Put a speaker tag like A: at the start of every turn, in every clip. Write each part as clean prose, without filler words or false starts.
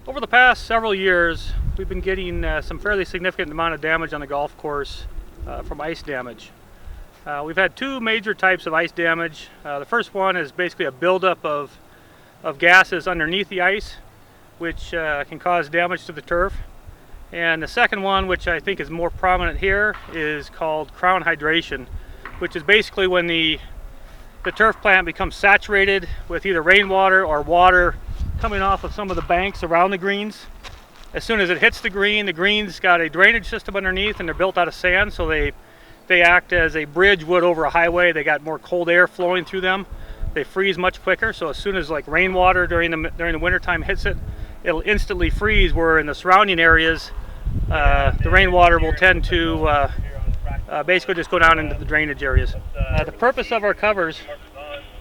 A: Over the past several years, we've been getting some fairly significant amount of damage on the golf course from ice damage. We've had two major types of ice damage. The first one is basically a buildup of gases underneath the ice, which can cause damage to the turf. And the second one, which I think is more prominent here, is called crown hydration, which is basically when the turf plant becomes saturated with either rainwater or water coming off of some of the banks around the greens. As soon as it hits the green's got a drainage system underneath, and they're built out of sand, so they act as a bridge would over a highway. They got more cold air flowing through them. They freeze much quicker, so as soon as like rainwater during the winter time hits it, it'll instantly freeze, where in the surrounding areas the rainwater will tend to basically just go down into the drainage areas. The purpose of our covers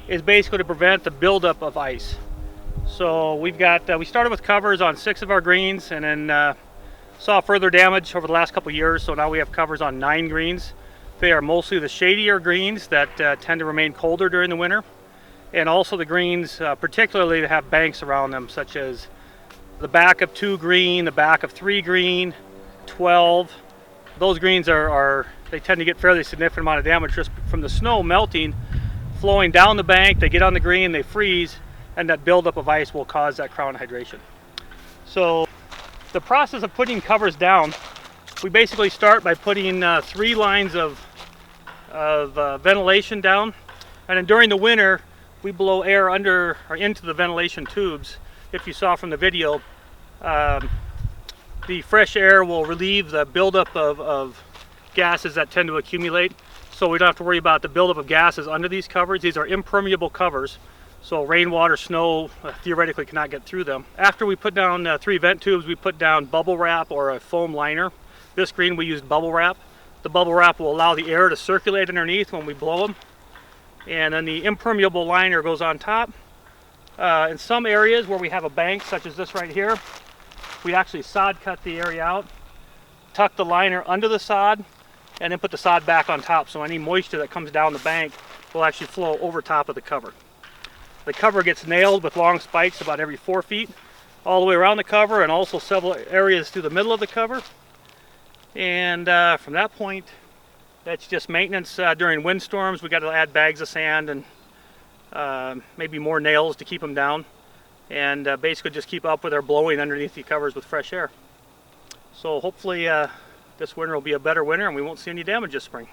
A: is basically to prevent the buildup of ice. So we started with covers on 6 of our greens, and then saw further damage over the last couple of years, so now we have covers on 9 greens. They are mostly the shadier greens that tend to remain colder during the winter, and also the greens particularly that have banks around them, such as the back of 2 green, the back of 3 green, 12. Those greens they tend to get fairly significant amount of damage just from the snow melting, flowing down the bank. They get on the green, they freeze, and that buildup of ice will cause that crown hydration. So the process of putting covers down, we basically start by putting 3 lines of ventilation down, and then during the winter we blow air under or into the ventilation tubes. If you saw from the video, the fresh air will relieve the buildup of gases that tend to accumulate, so we don't have to worry about the buildup of gases under these covers. These are impermeable covers, so rainwater, snow theoretically cannot get through them. After we put down 3 vent tubes, we put down bubble wrap or a foam liner. This green we used bubble wrap. The bubble wrap will allow the air to circulate underneath when we blow them, and then the impermeable liner goes on top. In some areas where we have a bank, such as this right here, we actually sod cut the area out, tuck the liner under the sod, and then put the sod back on top, so any moisture that comes down the bank will actually flow over top of the cover. The cover gets nailed with long spikes about every 4 feet all the way around the cover, and also several areas through the middle of the cover. And from that point, that's just maintenance. During windstorms, we got to add bags of sand and maybe more nails to keep them down, and basically just keep up with our blowing underneath the covers with fresh air. So hopefully this winter will be a better winter and we won't see any damage this spring.